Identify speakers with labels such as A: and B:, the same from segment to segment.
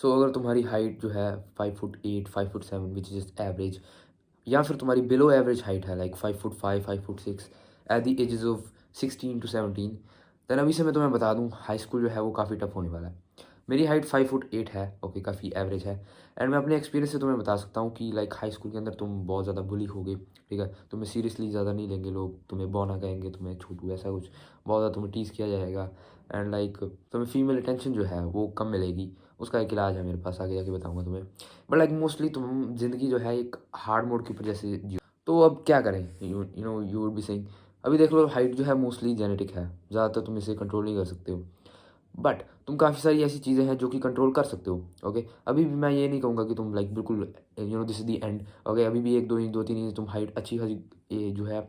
A: सो अगर तुम्हारी हाइट जो है 5 foot 8 5 foot 7 which is average, या फिर तुम्हारी बिलो एवरेज हाइट है like 5 foot 5 5 foot 6 at the ages of 16 to 17, then अभी से मैं तुम्हें बता दूँ हाई स्कूल जो है वो काफ़ी टफ होने वाला है। मेरी हाइट 5 फुट 8 है, ओके, काफ़ी एवरेज है। एंड मैं अपने एक्सपीरियंस से तुम्हें बता सकता हूँ कि लाइक हाई स्कूल के अंदर तुम बहुत ज़्यादा बुली होगे, ठीक है। तुम्हें सीरियसली ज़्यादा नहीं लेंगे लोग, तुम्हें बौना कहेंगे, तुम्हें छोटू, ऐसा कुछ बहुत ज़्यादा तुम्हें टीज़ किया जाएगा। एंड लाइक तुम्हें फीमेल अटेंशन जो है वो कम मिलेगी। उसका एक इलाज है मेरे पास, आगे जाके बताऊँगा तुम्हें। बट लाइक मोस्टली तुम ज़िंदगी जो है एक हार्ड मोड के ऊपर जैसे जियो। तो अब क्या करें, you know you would be saying, अभी देख लो हाइट जो है मोस्टली जेनेटिक है, ज़्यादातर तुम इसे कंट्रोल नहीं कर सकते हो। बट तुम काफ़ी सारी ऐसी चीज़ें हैं जो कि कंट्रोल कर सकते हो, ओके। अभी भी मैं ये नहीं कहूँगा कि तुम लाइक बिल्कुल this is the end, okay. अभी भी 1 2 इंच 2 3 इंच तुम हाइट अच्छी खासी ये जो है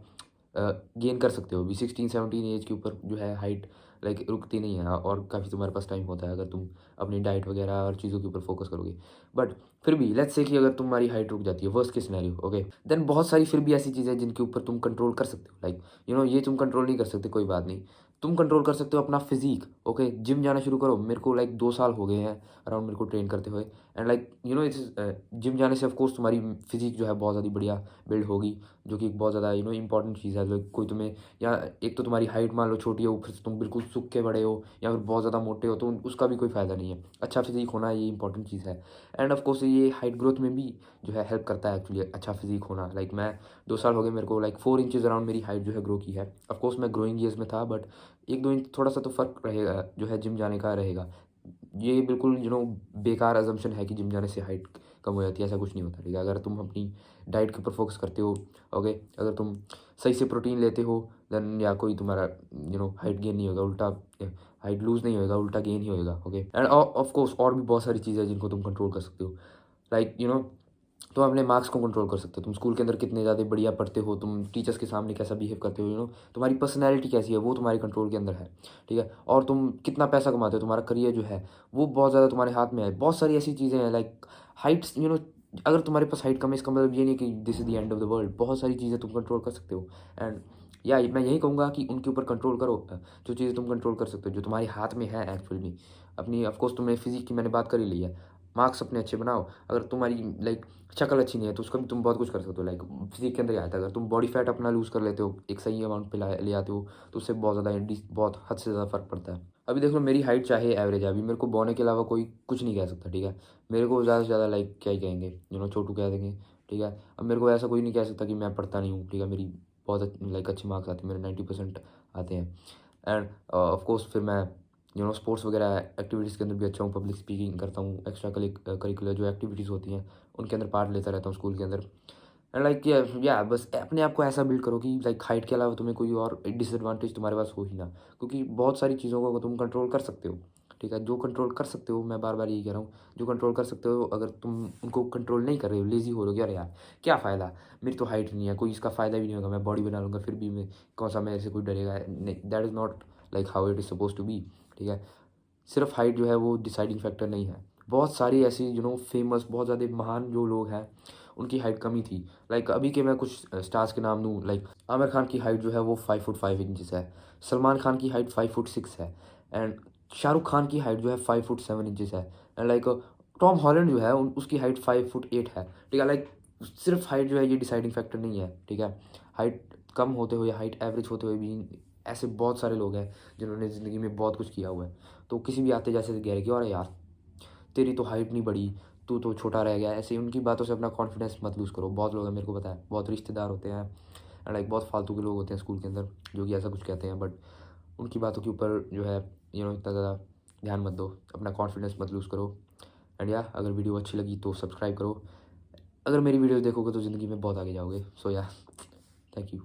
A: गेन कर सकते हो। अभी 16 17 एज के ऊपर जो है हाइट लाइक रुकती नहीं है, और काफ़ी तुम्हारे पास टाइम होता है अगर तुम अपनी डाइट वगैरह और चीज़ों के ऊपर फोकस करोगे। बट फिर भी लेट्स से कि अगर तुम्हारी हाइट रुक जाती है, worst case scenario, okay, then बहुत सारी फिर भी ऐसी चीज़ें हैं जिनके ऊपर तुम कंट्रोल कर सकते हो। लाइक ये तुम कंट्रोल नहीं कर सकते, कोई बात नहीं। तुम कंट्रोल कर सकते हो अपना फिजिक, ओके। जिम जाना शुरू करो। मेरे को लाइक 2 साल हो गए हैं अराउंड मेरे को ट्रेन करते हुए। एंड लाइक इट्स जिम जाने से ऑफकोर्स तुम्हारी फिजिक जो है बहुत ज़्यादा बढ़िया बिल्ड होगी, जो कि एक बहुत ज़्यादा इंपॉर्टेंट चीज़ है। लाइक कोई तुम्हें, या एक तो तुम्हारी हाइट मान लो छोटी है, ऊपर से तुम बिल्कुल सूख के बड़े हो, या फिर बहुत ज़्यादा मोटे हो, तो उसका भी कोई फ़ायदा नहीं है। अच्छा फिजिक होना ये इंपॉर्टेंट चीज़ है। एंड ऑफकोर्स ये हाइट ग्रोथ में भी जो है हेल्प करता है एक्चुअली, अच्छा फिजिक होना। लाइक मैं 2 साल हो गए मेरे को, लाइक 4 इंचज़ अराउंड मेरी हाइट जो है ग्रो की है। ऑफकोर्स मैं ग्रोइंग ईयर्स में था, बट 1 2 इंच थोड़ा सा तो फ़र्क रहेगा जो है जिम जाने का रहेगा। ये बिल्कुल बेकार अज़म्पशन है कि जिम जाने से हाइट कम हो जाती है, ऐसा कुछ नहीं होता, ठीक है। अगर तुम अपनी डाइट के ऊपर फोकस करते हो, ओके, अगर तुम सही से प्रोटीन लेते हो, देन या कोई तुम्हारा हाइट गेन नहीं होगा, उल्टा हाइट लूज़ नहीं होएगा, उल्टा गेन ही होएगा, ओके। एंड ऑफ कोर्स और भी बहुत सारी चीज़ें हैं जिनको तुम कंट्रोल कर सकते हो। लाइक तुम अपने मार्क्स को कंट्रोल कर सकते हो। तुम स्कूल के अंदर कितने ज़्यादा बढ़िया पढ़ते हो, तुम टीचर्स के सामने कैसा बिहेव करते हो, तुम्हारी पर्सनैलिटी कैसी है, वो तुम्हारे कंट्रोल के अंदर है, ठीक है। और तुम कितना पैसा कमाते हो, तुम्हारा करियर जो है वो बहुत ज़्यादा तुम्हारे हाथ में है। बहुत सारी ऐसी चीज़ें हैं लाइक हाइट्स, अगर तुम्हारे पास हाइट कम है इसका मतलब ये नहीं कि this is the end of the world. बहुत सारी चीज़ें तुम कंट्रोल कर सकते हो। एंड या मैं यही कहूँगा कि उनके ऊपर कंट्रोल करो, जो चीज़ें तुम कंट्रोल कर सकते हो, जो तुम्हारे हाथ में है एक्चुअली में। अपनी ऑफकोर्स तुमने फिजिक की मैंने बात कर ही ली है। मार्क्स अपने अच्छे बनाओ। अगर तुम्हारी लाइक शक्ल अच्छी नहीं है तो उसका भी तुम बहुत कुछ कर सकते हो। लाइक फिजिक के अंदर क्या आता है, अगर तुम बॉडी फैट अपना लूज़ कर लेते हो, एक सही अमाउंट पे ले आते हो, तो उससे बहुत ज़्यादा बहुत हद से ज़्यादा फ़र्क पड़ता है। अभी देख लो मेरी हाइट चाहे एवरेज है, अभी मेरे को बौने के अलावा कोई कुछ नहीं कह सकता, ठीक है। मेरे को ज़्यादा से ज़्यादा लाइक क्या ही कहेंगे, छोटू कह देंगे, ठीक है। अब मेरे को ऐसा कोई नहीं कह सकता कि मैं पढ़ता नहीं हूँ, ठीक है। मेरी बहुत लाइक अच्छे मार्क्स आते हैं, मेरे 90% आते हैं। एंड ऑफ कोर्स फिर मैं स्पोर्ट्स वगैरह एक्टिविटीज़ के अंदर भी अच्छा हूँ, पब्लिक स्पीकिंग करता हूँ, एक्स्ट्रा करिकुलर जो एक्टिविटीज़ होती हैं उनके अंदर पार्ट लेता रहता हूँ स्कूल के अंदर। एंड लाइक या बस अपने आप को ऐसा बिल्ड करो कि लाइक हाइट के अलावा तुम्हें कोई और डिसएडवांटेज तुम्हारे पास हो ही ना, क्योंकि बहुत सारी चीज़ों को तुम कंट्रोल कर सकते हो, ठीक है। जो कंट्रोल कर सकते हो, मैं बार बार यही कह रहा हूँ, जो कंट्रोल कर सकते हो, अगर तुम उनको कंट्रोल नहीं कर रहे हो, लेजी हो रहे हो कि अरे यार क्या फ़ायदा, मेरी तो हाइट नहीं है, कोई इसका फ़ायदा भी नहीं होगा, मैं बॉडी बना लूँगा फिर भी मैं कौन सा मेरे से कोई डरेगा, नहीं, that is not like how it is suppose to be, ठीक है। सिर्फ हाइट जो है वो डिसाइडिंग फैक्टर नहीं है। बहुत सारी ऐसी फेमस बहुत ज़्यादा महान जो लोग हैं उनकी हाइट कम ही थी। लाइक अभी के मैं कुछ स्टार्स के नाम दूँ, लाइक आमिर खान की हाइट जो है वो 5 फुट 5 इंचज़ है। सलमान खान की हाइट 5 फुट 6 है। एंड शाहरुख खान की हाइट जो है 5 फुट 7 इंचज़ है। एंड लाइक टॉम हॉलैंड जो है उसकी हाइट 5 फुट 8 है, ठीक है। लाइक सिर्फ हाइट जो है ये डिसाइडिंग फैक्टर नहीं है, ठीक है। हाइट कम होते हुए, हाइट एवरेज होते हुए भी ऐसे बहुत सारे लोग हैं जिन्होंने ज़िंदगी में बहुत कुछ किया हुआ है। तो किसी भी आते जैसे कह रहे कि अरे यार तेरी तो हाइट नहीं बढ़ी, तू तो छोटा रह गया, ऐसे उनकी बातों से अपना कॉन्फिडेंस मत लूज़ करो। बहुत लोग हैं, मेरे को पता है, बहुत रिश्तेदार होते हैं एंड लाइक बहुत फालतू के लोग होते हैं स्कूल के अंदर जो कि ऐसा कुछ कहते हैं, बट उनकी बातों के ऊपर जो है इतना ज़्यादा ध्यान मत दो, अपना कॉन्फिडेंस मत लूज़ करो। एंड या अगर वीडियो अच्छी लगी तो सब्सक्राइब करो। अगर मेरी वीडियो देखोगे तो ज़िंदगी में बहुत आगे जाओगे। सो या थैंक यू।